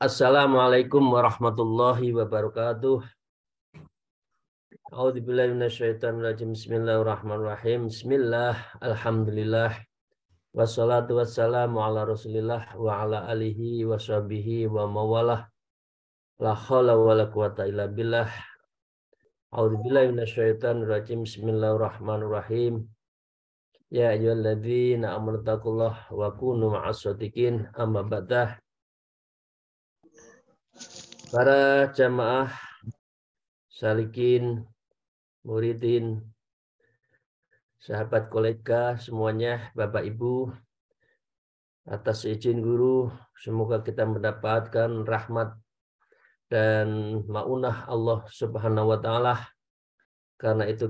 Assalamualaikum warahmatullahi wabarakatuh. A'udzubillahi minasyaitonirrajim. Bismillahirrahmanirrahim. Bismillah, alhamdulillah. Wassalatu wassalamu ala Rasulillah wa ala alihi wa sahbihi wa mawalah. La haula wa la quwata illa billah. A'udzubillahi minasyaitonirrajim. Bismillahirrahmanirrahim. Ya ayyuhalladzina amanu taqullaha wa kunu ma'as shadiqin. Amma ba'dah. Para jamaah salikin, muridin, sahabat kolega semuanya, Bapak Ibu, atas izin guru, semoga kita mendapatkan rahmat dan maunah Allah Subhanahu wa Ta'ala. Karena itu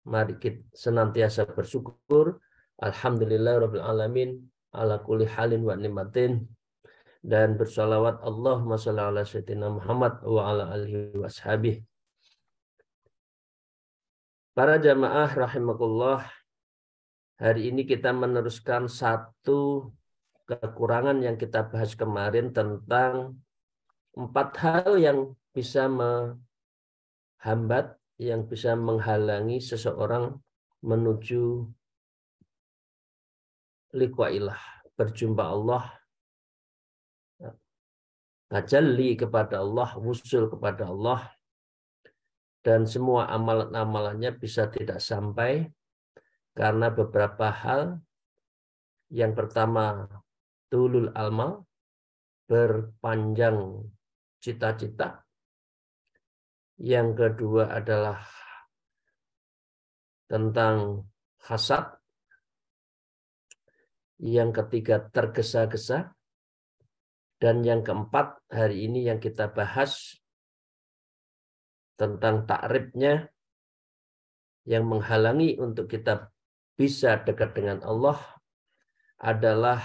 mari kita senantiasa bersyukur. Alhamdulillah Rabbil Alamin ala kulli halin wa ni'matin. Dan bersalawat Allahumma shalli ala sayyidina Muhammad wa ala alihi wa ashabihi. Para jamaah rahimakumullah, hari ini kita meneruskan satu kekurangan yang kita bahas kemarin tentang 4 hal yang bisa menghambat, yang bisa menghalangi seseorang menuju liqa'illah, berjumpa Allah, tajalli kepada Allah, wusul kepada Allah, dan semua amalan-amalannya bisa tidak sampai karena beberapa hal. Yang pertama, tulul amal, berpanjang cita-cita. Yang kedua adalah tentang hasad. Yang ketiga, tergesa-gesa. Dan yang keempat, hari ini yang kita bahas tentang takribnya yang menghalangi untuk kita bisa dekat dengan Allah adalah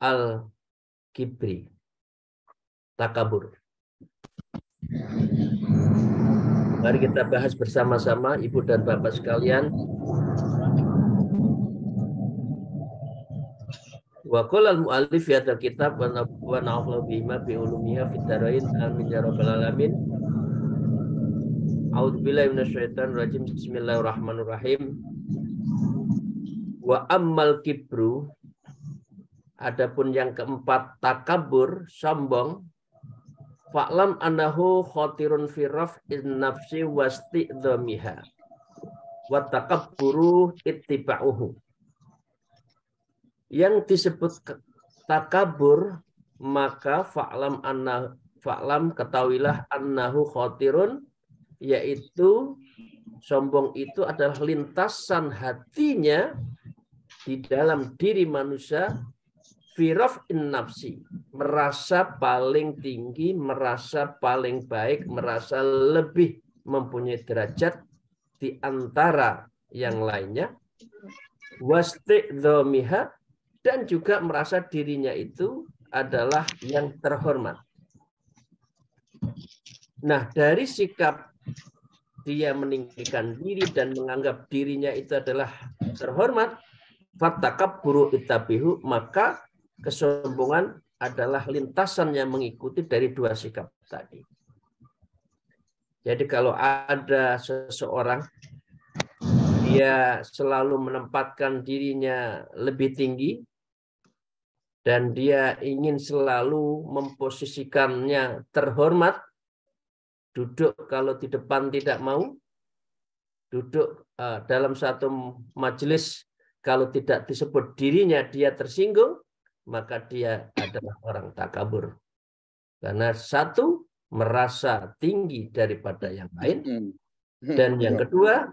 al-kibri, takabur. Mari kita bahas bersama-sama, Ibu dan Bapak sekalian. Wa qala al-mu'allif fi hadzal kitab wa na'udzu bima fi ulumiha fid dharain amin ya rabbal alamin. A'udzubillahi minasyaitonir rajim. Bismillahirrahmanirrahim. Wa ammal kibru, adapun yang keempat takabur, sombong, fa'lam annahu khatirun fi raf'in nafsi wasti'dhamiha wa takabburu ittiba'uhu. Yang disebut takabur, maka fa'lam ketahuilah annahu khatirun, yaitu sombong itu adalah lintasan hatinya di dalam diri manusia, firaf'in nafsi, merasa paling tinggi, merasa paling baik, merasa lebih mempunyai derajat di antara yang lainnya, wasti'dhamiha, dan juga merasa dirinya itu adalah yang terhormat. Nah, dari sikap dia meninggikan diri dan menganggap dirinya itu adalah terhormat, fatakabburu ittabihu, maka kesombongan adalah lintasan yang mengikuti dari dua sikap tadi. Jadi kalau ada seseorang dia selalu menempatkan dirinya lebih tinggi dan dia ingin selalu memposisikannya terhormat, duduk kalau di depan tidak mau, duduk dalam satu majelis kalau tidak disebut dirinya dia tersinggung, maka dia adalah orang takabur. Karena satu, merasa tinggi daripada yang lain, dan yang kedua,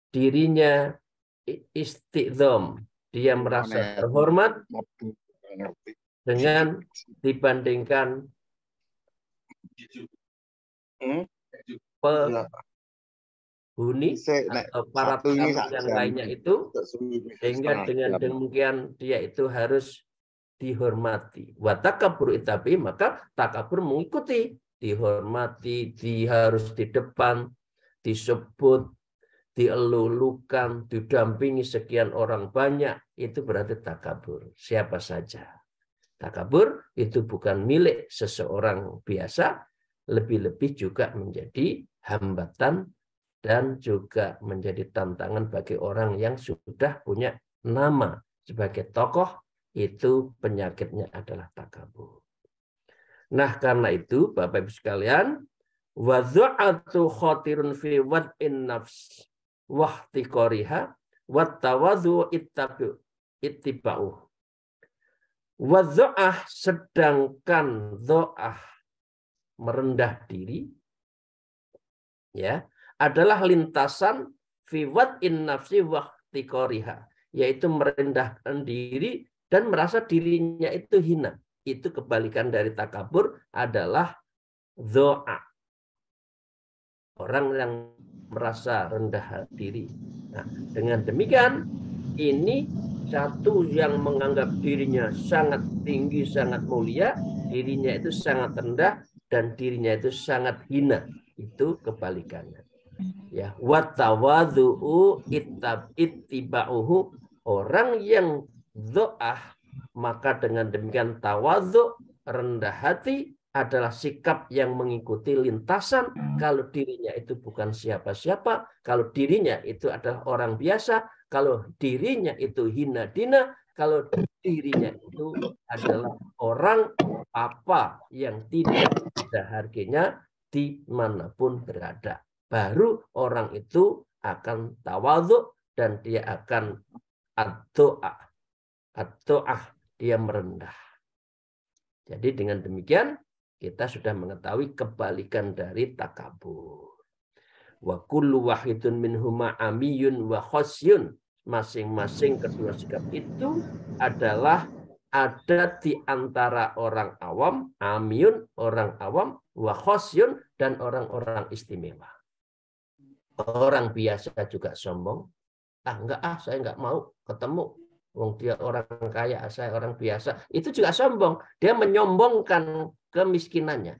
dirinya istiqdom, dia merasa terhormat dengan dibandingkan Iya. penghuni Nek atau para satu ini tamu sak yang jam. lainnya itu, sehingga Setengah dengan jam. demikian dia itu harus dihormati. Wa takabur itabi, maka takabur mengikuti, dihormati, harus di depan, disebut, dielulukan, didampingi sekian orang banyak, itu berarti takabur. Siapa saja. Takabur itu bukan milik seseorang biasa, lebih-lebih juga menjadi hambatan dan juga menjadi tantangan bagi orang yang sudah punya nama sebagai tokoh, itu penyakitnya adalah takabur. Nah, karena itu Bapak Ibu sekalian, wadzu'atu khatirun fi wad'in nafs wahtiqoriha wattawadhu ittiba'u. Wadzu'ah, sedangkan do'ah merendah diri, ya, adalah lintasan fi wad'in nafsi wahtiqoriha, yaitu merendahkan diri dan merasa dirinya itu hina. Itu kebalikan dari takabur, adalah doa. Orang yang merasa rendah diri. Nah, dengan demikian, ini satu yang menganggap dirinya sangat tinggi, sangat mulia, dirinya itu sangat rendah, dan dirinya itu sangat hina. Itu kebalikannya. Ya, watawadhu'u ittiba'uhu, orang yang do'ah, maka dengan demikian tawadhu, rendah hati, adalah sikap yang mengikuti lintasan. Kalau dirinya itu bukan siapa-siapa, kalau dirinya itu adalah orang biasa, kalau dirinya itu hina dina, kalau dirinya itu adalah orang apa yang tidak ada harganya dimanapun berada, baru orang itu akan tawadhu dan dia akan ad-do'ah, dia merendah. Jadi dengan demikian kita sudah mengetahui kebalikan dari takabur. Wa kullu wahidun minhuma amiyun wa khosyun. Masing-masing kedua sikap itu adalah ada di antara orang awam, amiyun, orang awam, wa khosyun, dan orang-orang istimewa. Orang biasa juga sombong. Enggak, saya enggak mau ketemu. Wong dia orang kaya, saya orang biasa. Itu juga sombong. Dia menyombongkan kemiskinannya.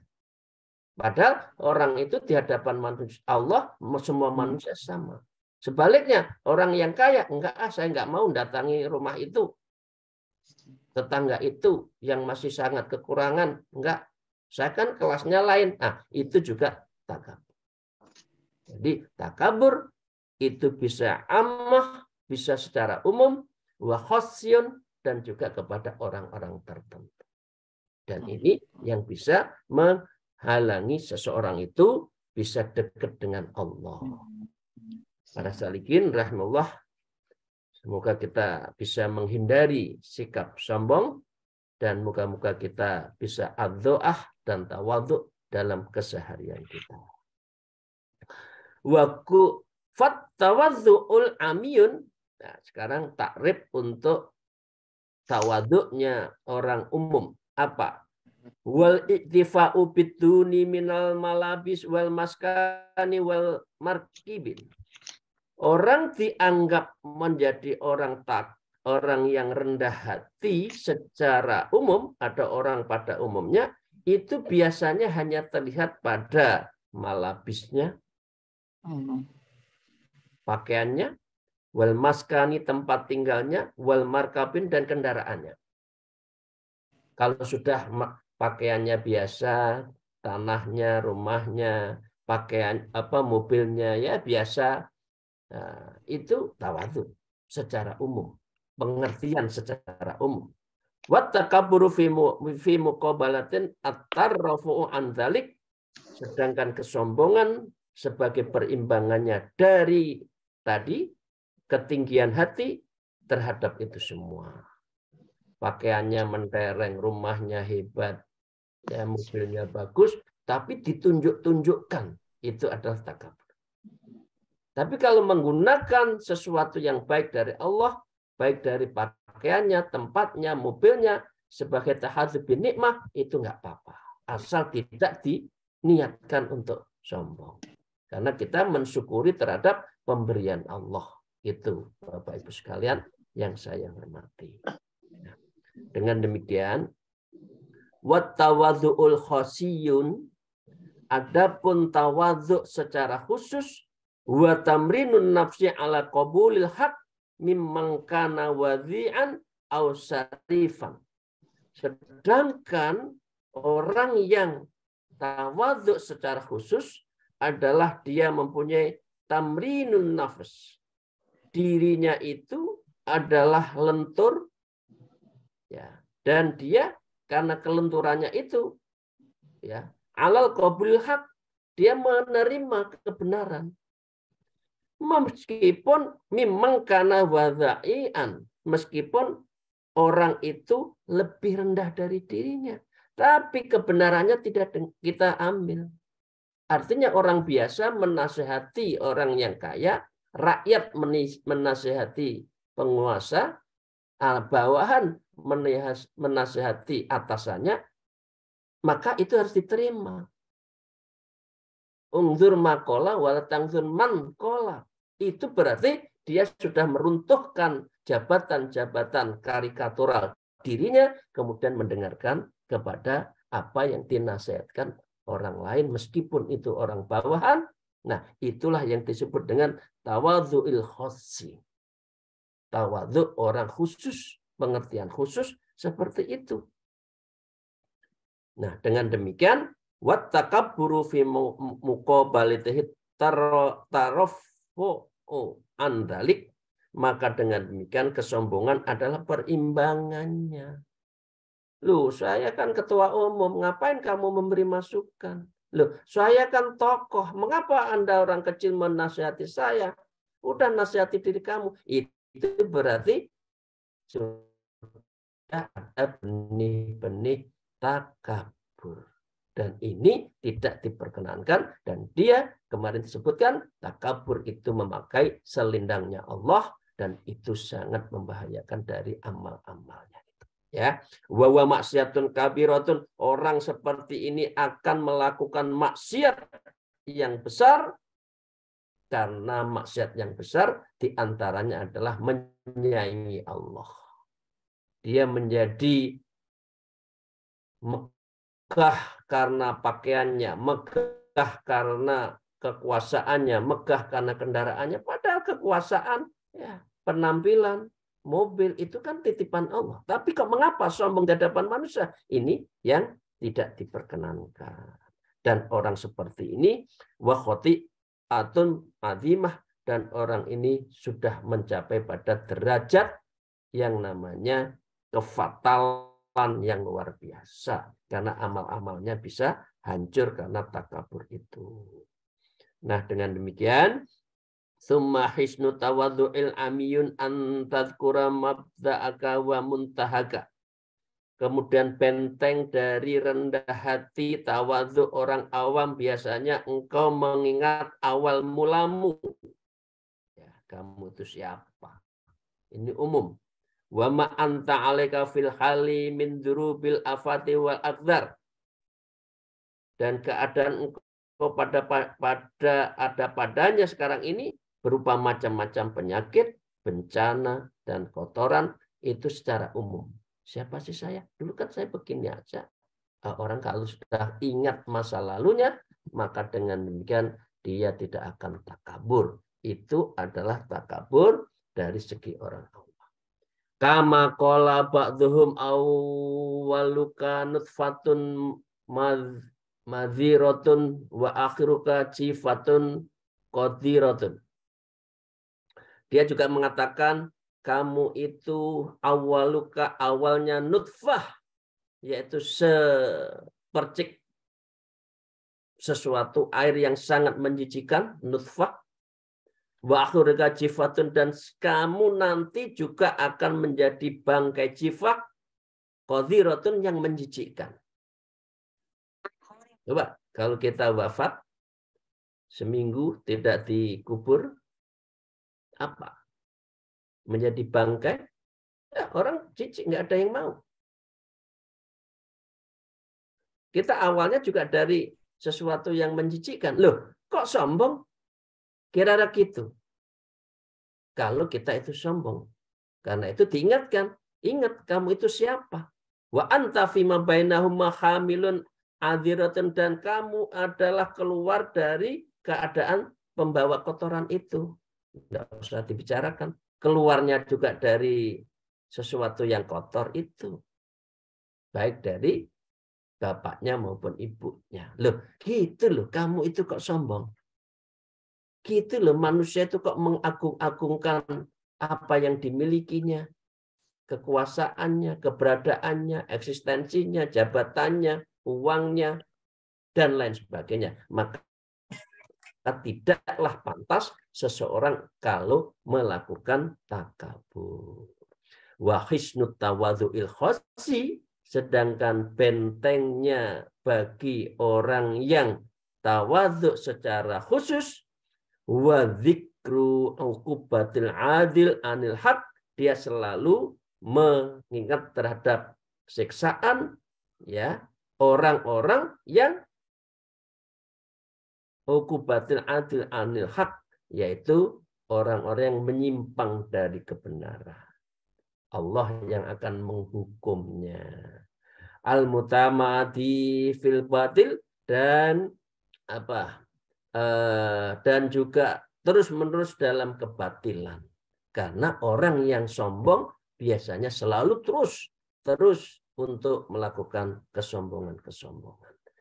Padahal orang itu di hadapan manusia Allah, semua manusia sama. Sebaliknya, orang yang kaya, enggak, saya enggak mau datangi rumah itu. Tetangga itu yang masih sangat kekurangan, enggak. Saya kan kelasnya lain. Nah, itu juga takabur. Jadi takabur itu bisa ammah, bisa secara umum, wa khosyun, dan juga kepada orang-orang tertentu. Dan ini yang bisa menghalangi seseorang itu bisa dekat dengan Allah. Para salikin rahimahullah, semoga kita bisa menghindari sikap sombong dan moga-moga kita bisa ad-do'ah dan tawadhu dalam keseharian kita. Waku fattawadhu'ul amiyun. Nah, sekarang takrib untuk tawadhu'nya orang umum. Apa? Wal iktifa'u biduni minal malabis wal maskani wal markibin. Orang dianggap menjadi orang yang rendah hati secara umum, ada orang pada umumnya, itu biasanya hanya terlihat pada malabisnya, pakaiannya, wal maskani tempat tinggalnya, wal markabin dan kendaraannya. Kalau sudah pakaiannya biasa, tanahnya, rumahnya, pakaian mobilnya ya biasa, nah, itu tawadhu secara umum, pengertian secara umum. Wa takabburu fi muqabalatin at-tarrafu an dzalik, sedangkan kesombongan sebagai perimbangannya dari tadi, ketinggian hati terhadap itu semua. Pakaiannya mentereng, rumahnya hebat, ya mobilnya bagus, tapi ditunjuk-tunjukkan, itu adalah takabur. Tapi kalau menggunakan sesuatu yang baik dari Allah, baik dari pakaiannya, tempatnya, mobilnya, sebagai tahadzub bin nikmah, itu nggak apa-apa. Asal tidak diniatkan untuk sombong. Karena kita mensyukuri terhadap pemberian Allah. Itu Bapak Ibu sekalian yang saya hormati. Nah, dengan demikian, wat tawadzu'ul khosiyun, adapun tawadzu secara khusus, wa tamrinun nafsi ala qabulil haq mimman kana wadhi'an aw sarifan. Sedangkan orang yang tawadzu secara khusus adalah dia mempunyai tamrinun nafs. Dirinya itu adalah lentur, ya, dan dia karena kelenturannya itu, ya, alal qabul haq, dia menerima kebenaran. Meskipun memang karena wadha'ian, meskipun orang itu lebih rendah dari dirinya, tapi kebenarannya tidak kita ambil. Artinya orang biasa menasehati orang yang kaya, rakyat menasehati penguasa, bawahan menasehati atasannya, maka itu harus diterima. Ungzur makola wala tangzur man kola. Itu berarti dia sudah meruntuhkan jabatan-jabatan karikatural dirinya, kemudian mendengarkan kepada apa yang dinasihatkan orang lain, meskipun itu orang bawahan. Nah, itulah yang disebut dengan tawadzu'il khossi. Tawadzu orang khusus, pengertian khusus seperti itu. Nah, dengan demikian, wat takabburu fi muqabalatihi tarafu andalik, maka dengan demikian kesombongan adalah perimbangannya. Loh, saya kan ketua umum, ngapain kamu memberi masukan? Loh, saya kan tokoh, mengapa Anda orang kecil menasihati saya? Udah nasihati diri kamu. Itu berarti sudah ada benih-benih takabur. Dan ini tidak diperkenankan, dan dia kemarin disebutkan takabur itu memakai selindangnya Allah, dan itu sangat membahayakan dari amal-amalnya. Ya, wa maksiatun kabiratun, orang seperti ini akan melakukan maksiat yang besar, karena maksiat yang besar diantaranya adalah menyaingi Allah. Dia menjadi megah karena pakaiannya, megah karena kekuasaannya, megah karena kendaraannya. Padahal kekuasaan, ya, penampilan, mobil itu kan titipan Allah. Tapi kok mengapa sombong di hadapan manusia? Ini yang tidak diperkenankan. Dan orang seperti ini, wa khoti'atun azimah, dan orang ini sudah mencapai pada derajat yang namanya kefatalan yang luar biasa. Karena amal-amalnya bisa hancur karena takabur itu. Nah, dengan demikian, summa hisnu tawaddu'il amiyun an tadhkura mabda'aka wa muntahaka. Kemudian benteng dari rendah hati tawadhu orang awam, biasanya engkau mengingat awal mulamu. Ya, kamu itu siapa? Ini umum. Wa ma anta 'alaika fil hali min durubil afati wal aqdar. Dan keadaan engkau ada padanya sekarang ini berupa macam-macam penyakit, bencana, dan kotoran, itu secara umum. Siapa sih saya? Dulu kan saya begini aja. Orang kalau sudah ingat masa lalunya, maka dengan demikian dia tidak akan takabur. Itu adalah takabur dari segi orang Allah. Kama qala ba'dhum awwaluka nutfatun madhiratun wa akhiruka cifatun qadiratun. Dia juga mengatakan kamu itu awaluka, awalnya nutfah, yaitu sepercik sesuatu air yang sangat menjijikan, nutfah. Wa akhiruka cifatun, dan kamu nanti juga akan menjadi bangkai jifak, qadiratun, yang menjijikkan. Coba kalau kita wafat seminggu tidak dikubur, apa? Menjadi bangkai, ya, orang jijik, nggak ada yang mau. Kita awalnya juga dari sesuatu yang menjijikkan. Loh, Kok sombong? Kira-kira gitu. Kalau kita itu sombong. Karena itu diingatkan. Ingat kamu itu siapa? Wa anta fima bainahum hamilun adhiratun, dan kamu adalah keluar dari keadaan pembawa kotoran itu. Tidak usah dibicarakan. Keluarnya juga dari sesuatu yang kotor itu. Baik dari bapaknya maupun ibunya. Loh, gitu loh. Kamu itu kok sombong? Gitu loh, manusia itu kok mengagung-agungkan apa yang dimilikinya, kekuasaannya, keberadaannya, eksistensinya, jabatannya, uangnya, dan lain sebagainya. Maka tidaklah pantas seseorang kalau melakukan takabur. Wa hisnut tawadhu'il khossi, sedangkan bentengnya bagi orang yang tawadhu secara khusus, wa dzikru uqubatil adil anil haq, dia selalu mengingat terhadap siksaan ya orang-orang yang uqubatil adil anil haq, yaitu orang-orang yang menyimpang dari kebenaran. Allah yang akan menghukumnya. Al-mutamadi fil batil, dan apa? Dan juga terus-menerus dalam kebatilan. Karena orang yang sombong biasanya selalu terus untuk melakukan kesombongan.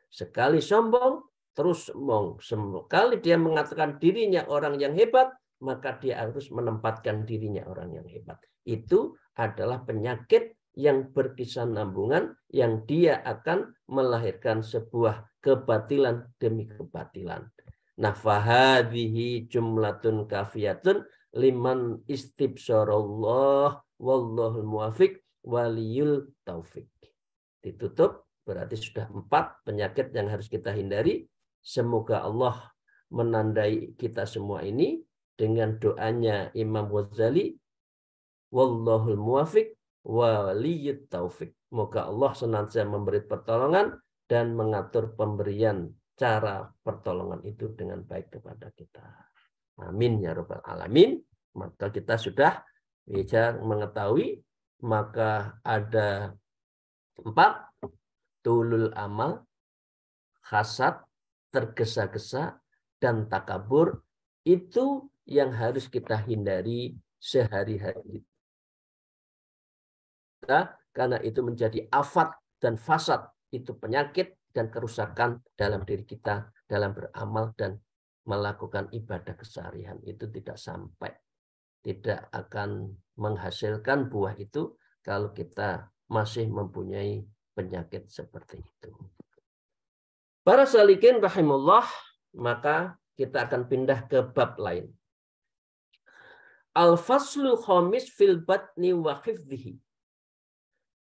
Sekali sombong, terus sombong. Sekali dia mengatakan dirinya orang yang hebat, maka dia harus menempatkan dirinya orang yang hebat. Itu adalah penyakit yang berkesinambungan, yang dia akan melahirkan sebuah kebatilan demi kebatilan. Nah, fahadhihi jumlatun kafiyatun liman istibsyarallah wallahul muwafiq waliyul taufik. Ditutup, berarti sudah 4 penyakit yang harus kita hindari. Semoga Allah menandai kita semua ini dengan doanya Imam Ghazali, wallahul muwafiq waliyut taufik. Moga Allah senantiasa memberi pertolongan dan mengatur pemberian cara pertolongan itu dengan baik kepada kita. Amin ya rabbal alamin. Maka kita sudah bisa mengetahui, maka ada 4: tulul amal, hasad, tergesa-gesa, dan takabur. Itu yang harus kita hindari sehari-hari. Karena itu menjadi afat dan fasad, itu penyakit dan kerusakan dalam diri kita dalam beramal dan melakukan ibadah keseharian. Itu tidak sampai, tidak akan menghasilkan buah itu kalau kita masih mempunyai penyakit seperti itu. Para salikin rahimullah, maka kita akan pindah ke bab lain. Al-faslu khamis fil batni wa hifdhihi.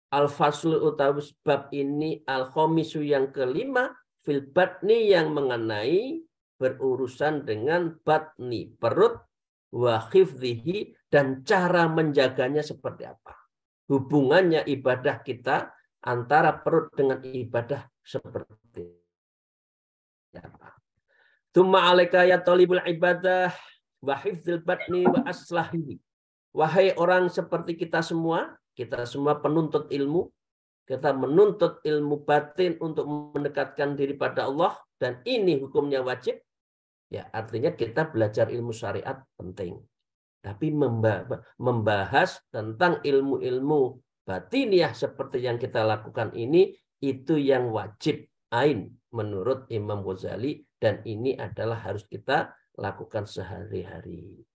Al-faslu utawi bab ini al-khamisu yang kelima, fil batni yang mengenai berurusan dengan batni, perut, wa hifdhihi, dan cara menjaganya seperti apa. Hubungannya ibadah kita antara perut dengan ibadah seperti apa. Tsumma 'alaika ya talibul ibadah wa hifdzil batni wa aslahihi. Wahai orang seperti kita semua penuntut ilmu, kita menuntut ilmu batin untuk mendekatkan diri pada Allah, dan ini hukumnya wajib. Ya, artinya kita belajar ilmu syariat penting. Tapi membahas tentang ilmu-ilmu batiniah seperti yang kita lakukan ini, itu yang wajib ain menurut Imam Ghazali, dan ini adalah harus kita lakukan sehari-hari.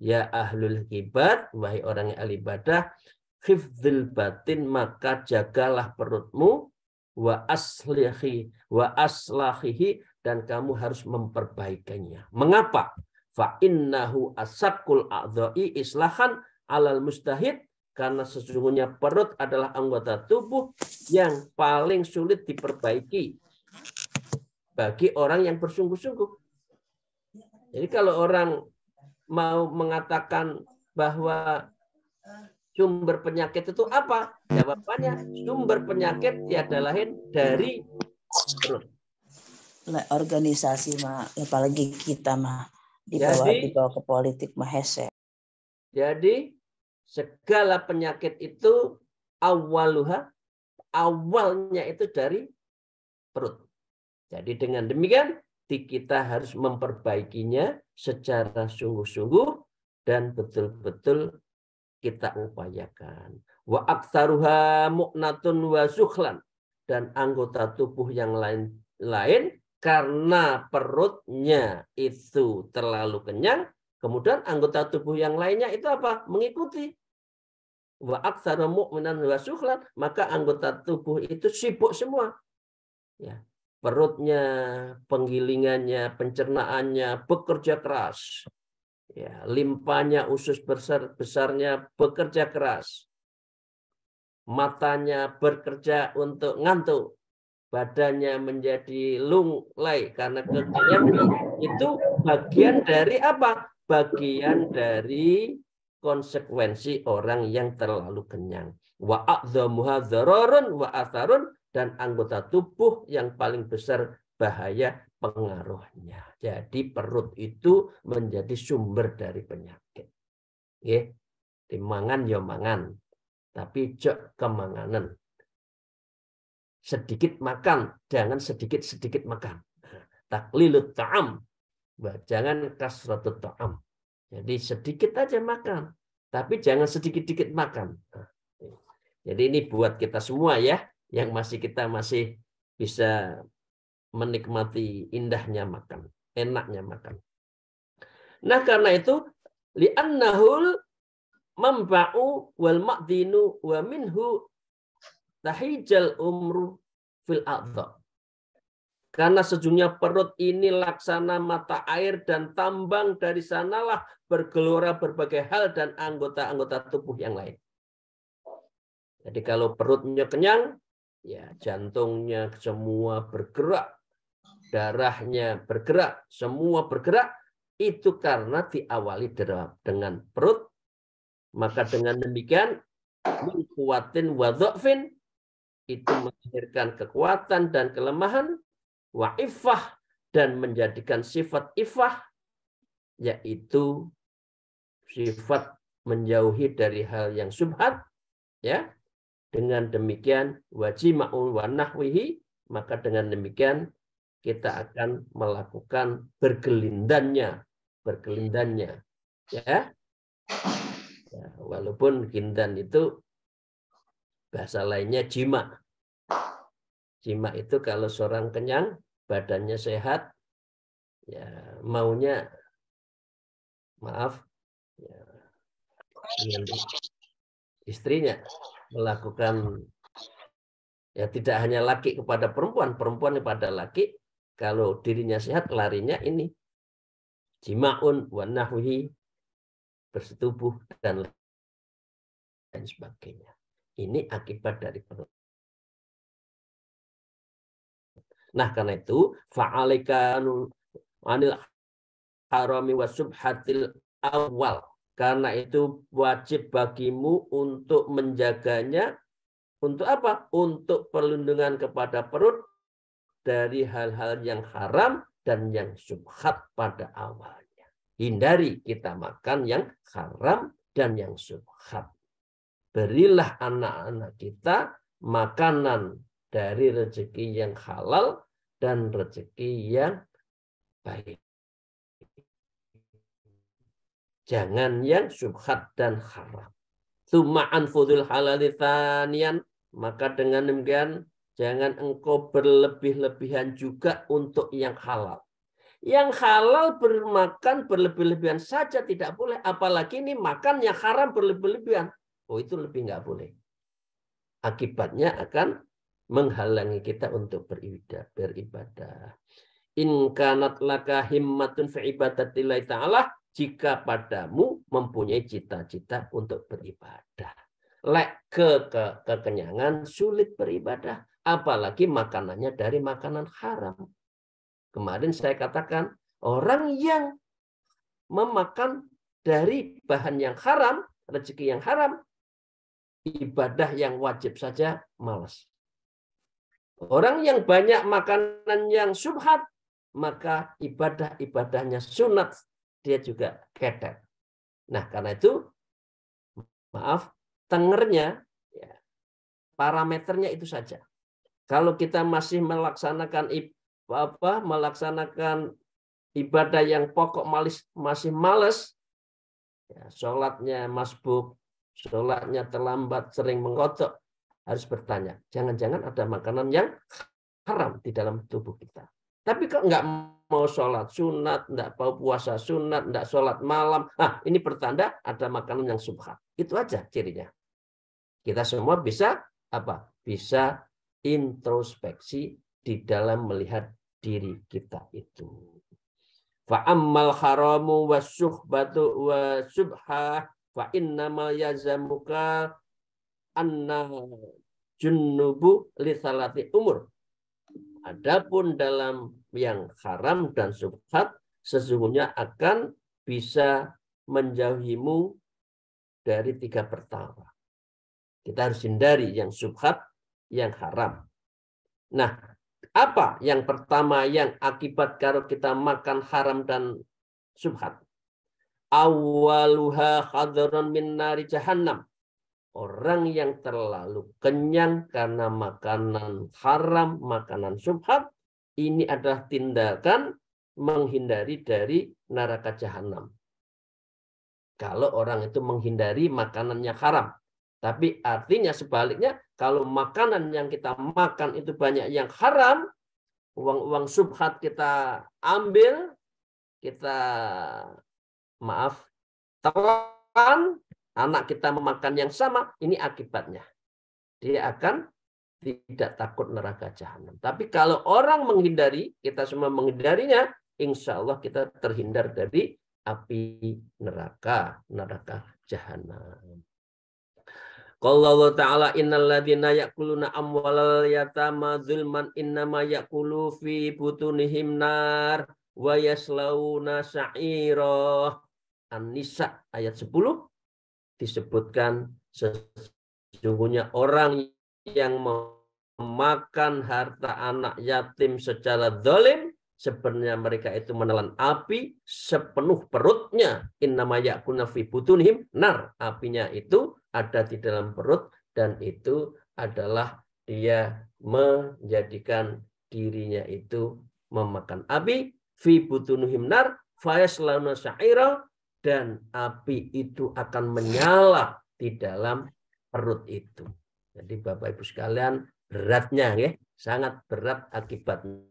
Ya ahlul ibadah, wahai orang yang ahli ibadah, hifdzil batin, maka jagalah perutmu, wa aslahihi, dan kamu harus memperbaikinya. Mengapa? Fa innahu asakul a'dha'i islahan alal mustahid, karena sesungguhnya perut adalah anggota tubuh yang paling sulit diperbaiki bagi orang yang bersungguh-sungguh. Jadi kalau orang mau mengatakan bahwa sumber penyakit itu apa? Jawabannya, sumber penyakit tiada lain dari perut. organisasi mah, apalagi kita mah dibawa ke politik mah hese. Jadi segala penyakit itu awalnya itu dari perut. Jadi dengan demikian kita harus memperbaikinya secara sungguh-sungguh dan betul-betul kita upayakan. Wa aktsaruha mu'natun wa zukhlan, dan anggota tubuh yang lain karena perutnya itu terlalu kenyang, kemudian anggota tubuh yang lainnya itu apa? Mengikuti. Wa aktsaru mu'minan wa zukhlan, maka anggota tubuh itu sibuk semua. Ya. Perutnya, penggilingannya, pencernaannya bekerja keras. Ya, limpanya, usus besarnya bekerja keras. Matanya bekerja untuk ngantuk. Badannya menjadi lunglai karena kekenyangan. Itu bagian dari apa? Bagian dari konsekuensi orang yang terlalu kenyang. Wa a'dhamuha dzararun wa atharun, dan anggota tubuh yang paling besar bahaya pengaruhnya. Jadi perut itu menjadi sumber dari penyakit. Nggih. Dimangan ya mangan, tapi jek kemanganan. Sedikit makan, jangan sedikit-sedikit makan. Taqlilut ta'am, jangan kasratut ta'am. Jadi sedikit aja makan, tapi jangan sedikit-sedikit makan. Jadi ini buat kita semua ya, yang kita masih bisa menikmati indahnya makan, enaknya makan. Nah karena itu, li'annahul manba'u wal ma'dinu wa minhu tahijal umru fil a'dha. Karena sejujurnya perut ini laksana mata air dan tambang dari sanalah bergelora berbagai hal dan anggota-anggota tubuh yang lain. Jadi kalau perutnya kenyang, ya jantungnya semua bergerak, darahnya bergerak, semua bergerak, itu karena diawali dengan perut. Maka dengan demikian, min quwwatin wa dha'fin, itu melahirkan kekuatan dan kelemahan, wa iffah, dan menjadikan sifat iffah, yaitu sifat menjauhi dari hal yang syubhat, ya. Dengan demikian wajima'un wa nahwihi, maka dengan demikian kita akan melakukan bergelindannya, ya. Ya, walaupun gindan itu bahasa lainnya jima. Jima itu kalau seorang kenyang, badannya sehat, ya maunya, maaf, ya, istrinya melakukan, ya tidak hanya laki kepada perempuan, perempuan kepada laki. Kalau dirinya sehat, larinya ini jima'un wa nahwihi, bersetubuh dan lain sebagainya. Ini akibat dari perut. Nah karena itu fa'alika anil harami wa subhatil awal. Karena itu wajib bagimu untuk menjaganya. Untuk apa? Untuk perlindungan kepada perut dari hal-hal yang haram dan yang syubhat pada awalnya. Hindari kita makan yang haram dan yang syubhat. Berilah anak-anak kita makanan dari rezeki yang halal dan rezeki yang baik. Jangan yang syubhat dan haram. Tsumma anfudul halali tsaniyan, maka dengan demikian jangan engkau berlebih-lebihan juga untuk yang halal. Yang halal bermakan berlebih-lebihan saja tidak boleh, apalagi ini makan yang haram berlebih-lebihan. Oh itu lebih nggak boleh. Akibatnya akan menghalangi kita untuk beribadah. In kanat laka himmatun fi ibadatillahi ta'ala, jika padamu mempunyai cita-cita untuk beribadah. Lek kekenyangan sulit beribadah, apalagi makanannya dari makanan haram. Kemarin saya katakan, orang yang memakan dari bahan yang haram, rezeki yang haram, ibadah yang wajib saja malas. Orang yang banyak makanan yang syubhat, maka ibadah-ibadahnya sunat dia juga ketet. Nah, karena itu maaf, tengernya ya, parameternya itu saja. Kalau kita masih melaksanakan ibadah yang pokok masih males, ya, sholatnya masbuk, sholatnya terlambat, sering mengkotok, harus bertanya, jangan-jangan ada makanan yang haram di dalam tubuh kita. Tapi kok nggak mau sholat sunat, nggak mau puasa sunat, nggak sholat malam, nah ini pertanda ada makanan yang subhat. Itu aja cirinya. Kita semua bisa apa? Bisa introspeksi di dalam melihat diri kita itu. Fa ammal haramu wasyuhbatu wa subhah fa innamal yazamuka anna junubu li salati umur. Adapun dalam yang haram dan subhat sesungguhnya akan bisa menjauhimu dari 3 perkara. Kita harus hindari yang subhat, yang haram. Nah, apa yang pertama yang akibat kalau kita makan haram dan subhat? Awaluha khadron min nari jahannam. Orang yang terlalu kenyang karena makanan haram, makanan subhat, ini adalah tindakan menghindari dari neraka jahanam. Kalau orang itu menghindari makanannya haram. Tapi artinya sebaliknya, kalau makanan yang kita makan itu banyak yang haram, uang-uang subhat kita ambil, kita telan, anak kita memakan yang sama, ini akibatnya. Dia akan tidak takut neraka jahanam. Tapi kalau orang menghindari, kita semua menghindarinya, insya Allah kita terhindar dari api neraka jahanam. Qala Allah Ta'ala innal ladzina ya'kuluna amwalal yatama zulman innama ya'kulu fi butunihim nar wa yaslauna sa'ira. An-Nisa ayat 10 disebutkan sesungguhnya orang yang memakan harta anak yatim secara zalim sebenarnya mereka itu menelan api sepenuh perutnya. Innama ya'kuluna fi butunihim nar. Apinya itu ada di dalam perut dan itu adalah dia menjadikan dirinya itu memakan api fi butunihim nar fayaslawna sa'ira dan api itu akan menyala di dalam perut itu. Jadi Bapak Ibu sekalian beratnya ya, sangat berat akibatnya.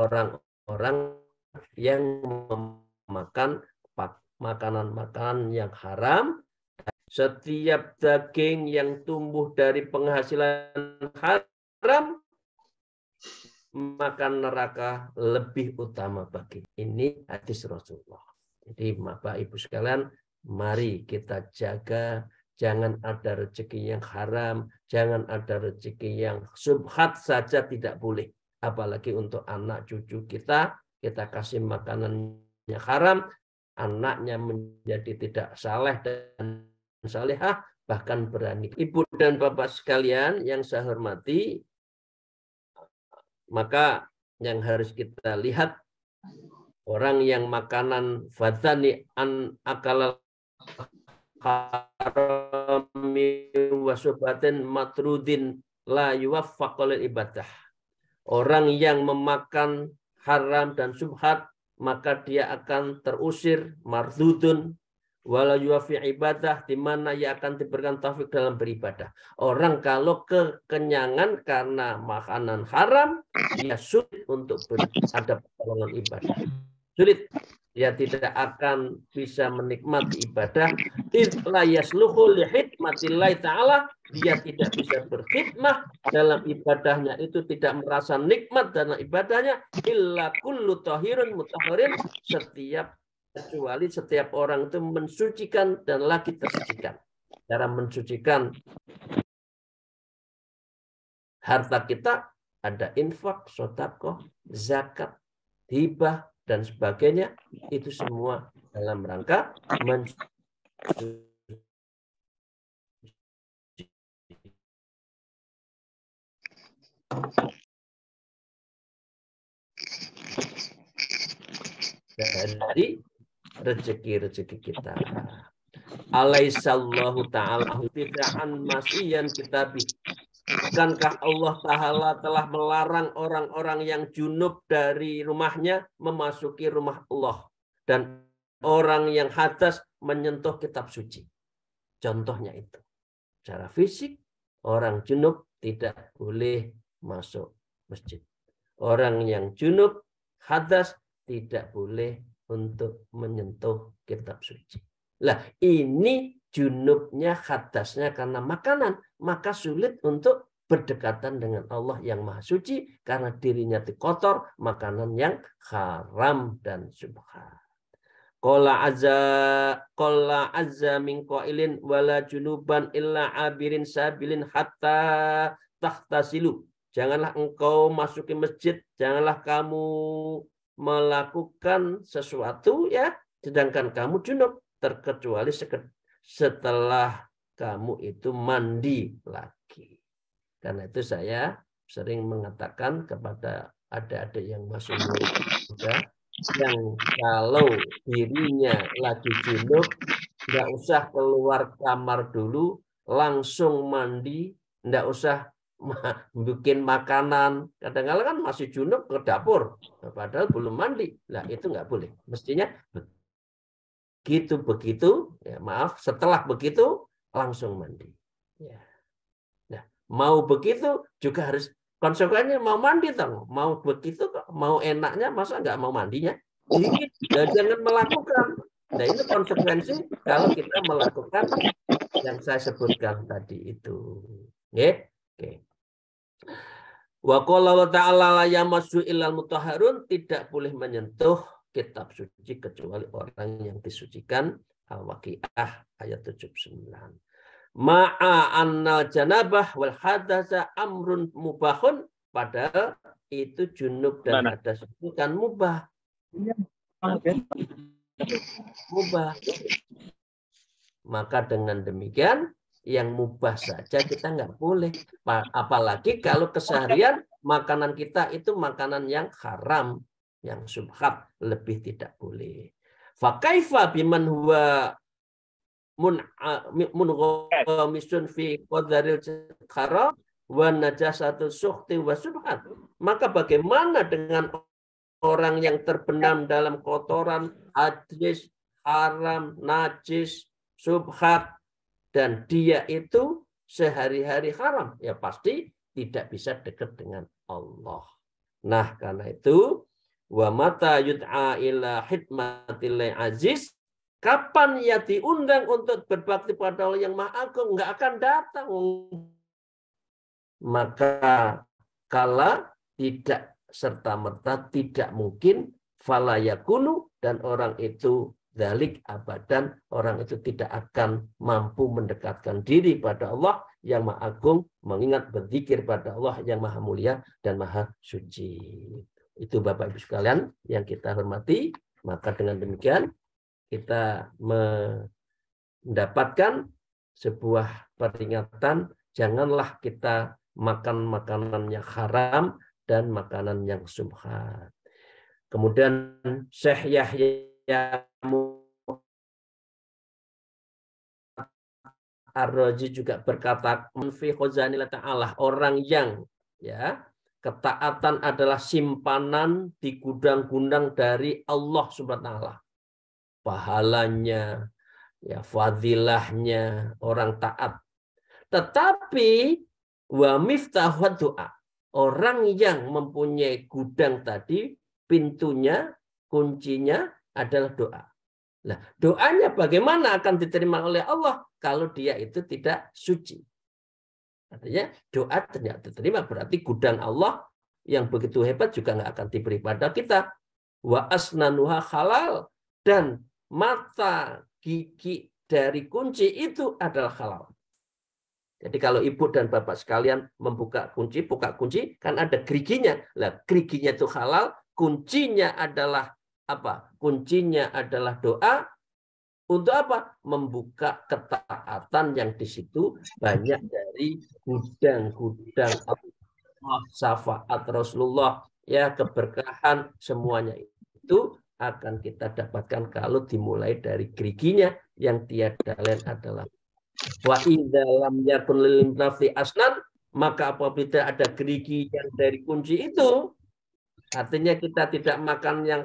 Orang-orang yang memakan makanan-makanan yang haram, setiap daging yang tumbuh dari penghasilan haram, maka neraka lebih utama bagi. Ini hadis Rasulullah. Jadi Bapak Ibu sekalian, mari kita jaga, jangan ada rezeki yang haram, jangan ada rezeki yang subhat saja tidak boleh. Apalagi untuk anak cucu kita kasih makanannya haram, anaknya menjadi tidak saleh dan salehah, bahkan berani. Ibu dan Bapak sekalian yang saya hormati, maka yang harus kita lihat orang yang makanan fadzani an akal harami wasubatin matrudin la yuwaffaqul ibadah. Orang yang memakan haram dan subhat maka dia akan terusir mardudun wala yuwafi ibadah, di mana ia akan diberikan taufik dalam beribadah. Orang kalau kekenyangan karena makanan haram, dia sulit untuk ada pertolongan ibadah. Sulit. Dia tidak akan bisa menikmati ibadah. La yasluhu li hikmatillahi ta'ala. Dia tidak bisa berkhidmah dalam ibadahnya, itu tidak merasa nikmat dalam ibadahnya. Illa kullu tahirun mutahharin. Kecuali setiap orang itu mensucikan dan lagi tersucikan. Cara mensucikan harta kita ada infak, sedekah, zakat, hibah, dan sebagainya, itu semua dalam rangka dari rezeki-rezeki kita. Alaihissallahu ta'ala tidaan masyian kitabi. Bukankah Allah Ta'ala telah melarang orang-orang yang junub dari rumahnya memasuki rumah Allah. Dan orang yang hadas menyentuh kitab suci. Contohnya itu. Secara fisik, orang junub tidak boleh masuk masjid. Orang yang junub, hadas, tidak boleh untuk menyentuh kitab suci. Lah, ini junubnya, hadasnya karena makanan, maka sulit untuk berdekatan dengan Allah yang Maha Suci karena dirinya kotor, makanan yang haram dan syubhat. Qala azza min qailin wala junuban illa abirin sabilin hatta tahtasilu. Janganlah engkau masuki masjid, janganlah kamu melakukan sesuatu ya sedangkan kamu junub, terkecuali setelah kamu itu mandi lagi. Karena itu saya sering mengatakan kepada adik-adik yang masih muda, yang kalau dirinya lagi junub, nggak usah keluar kamar dulu, langsung mandi, nggak usah bikin makanan. Kadang-kadang kan masih junub ke dapur, padahal belum mandi. Nah itu nggak boleh. Mestinya begitu, ya maaf, setelah begitu langsung mandi. Ya. Nah, mau begitu juga harus konsekuensinya mau mandi dong. Mau begitu, mau enaknya masa nggak mau mandinya? Ya, jangan melakukan. Nah ini konsekuensi kalau kita melakukan yang saya sebutkan tadi itu. Oke. Wa qala ta'ala la yamassu illal mutahharun, tidak boleh menyentuh kitab suci kecuali orang yang disucikan. Al-Waqiah ayat 79. Ma'a annal janabah wal hadasa amrun mubahun, padahal itu junub dan hadas itu kan mubah. Mubah. Maka dengan demikian yang mubah saja kita nggak boleh. Apalagi kalau keseharian makanan kita itu makanan yang haram, yang syubhat, lebih tidak boleh. Fa kaifa biman huwa munghamisun fi qadaril haram wa najasatu sukhti wa syubhat. Maka bagaimana dengan orang yang terbenam dalam kotoran, hadis, haram, najis, syubhat, dan dia itu sehari-hari haram, ya pasti tidak bisa dekat dengan Allah. Nah, karena itu wa mata yud'a ila hidmatil aziz, kapan ia diundang untuk berbakti pada Allah yang Maha Agung, nggak akan datang. Maka kala tidak serta-merta tidak mungkin fala yakunu, dan orang itu dzalik abadan, orang itu tidak akan mampu mendekatkan diri pada Allah yang Maha Agung, mengingat berzikir pada Allah yang Maha Mulia dan Maha Suci. Itu Bapak Ibu sekalian yang kita hormati. Maka dengan demikian kita mendapatkan sebuah peringatan, janganlah kita makan makanan yang haram dan makanan yang syubhat. Kemudian Syekh Yahya Ar-Razi juga berkata, "Fi khazanillah ta'ala", orang yang ya ketaatan adalah simpanan di gudang-gudang dari Allah Subhanahu wa taala. Pahalanya, ya fadilahnya orang taat. Tetapi wa miftahu doa, orang yang mempunyai gudang tadi, pintunya, kuncinya adalah doa. Nah, doanya bagaimana akan diterima oleh Allah kalau dia itu tidak suci? Artinya doa tidak diterima, berarti gudang Allah yang begitu hebat juga nggak akan diberi pada kita. Wa asnanuha halal, dan mata gigi dari kunci itu adalah halal. Jadi kalau ibu dan bapak sekalian buka kunci kan ada geriginya. Lah, geriginya itu halal, kuncinya adalah apa? Kuncinya adalah doa. Untuk apa? Membuka ketaatan yang di situ banyak dari gudang-gudang Allah, syafaat Rasulullah, ya keberkahan semuanya itu akan kita dapatkan kalau dimulai dari geriginya yang tiada lain adalah wa idza lam yakun lil nafsi asnan, maka apabila ada gerigi yang dari kunci itu, artinya kita tidak makan yang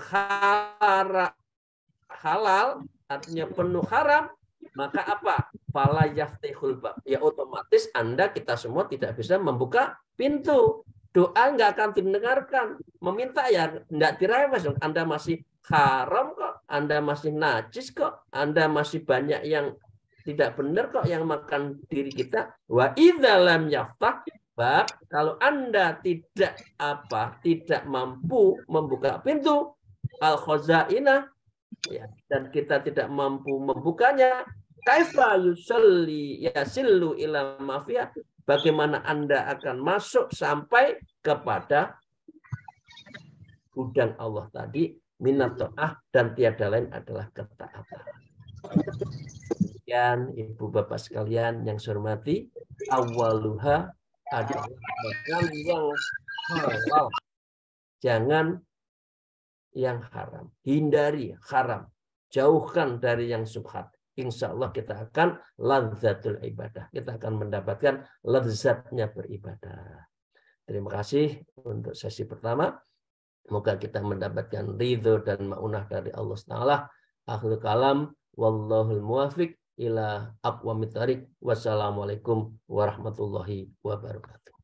halal, artinya penuh haram, maka apa? Fala yaftihul bab. Ya otomatis Anda, kita semua tidak bisa membuka pintu. Doa nggak akan didengarkan. Meminta ya nggak direwes. Anda masih haram kok. Anda masih najis kok. Anda masih banyak yang tidak benar kok yang makan diri kita. Wa idza lam yaftah bab, kalau Anda tidak mampu membuka pintu al-khazainah, ya, dan kita tidak mampu membukanya, kaifa yusalli yasillu ila mafia, bagaimana Anda akan masuk sampai kepada gudang Allah tadi, minat ta'ah, dan tiada lain adalah ketaatan. Demikian Ibu Bapak sekalian yang saya hormati, awaluha adalah makan yang halal, jangan yang haram. Hindari haram. Jauhkan dari yang subhat. Insya Allah kita akan lazzatul ibadah. Kita akan mendapatkan lezatnya beribadah. Terima kasih untuk sesi pertama. Semoga kita mendapatkan ridho dan ma'unah dari Allah Ta'ala. Akhirul kalam. Wallahul muwafiq ila aqwamit thariq. Wassalamualaikum warahmatullahi wabarakatuh.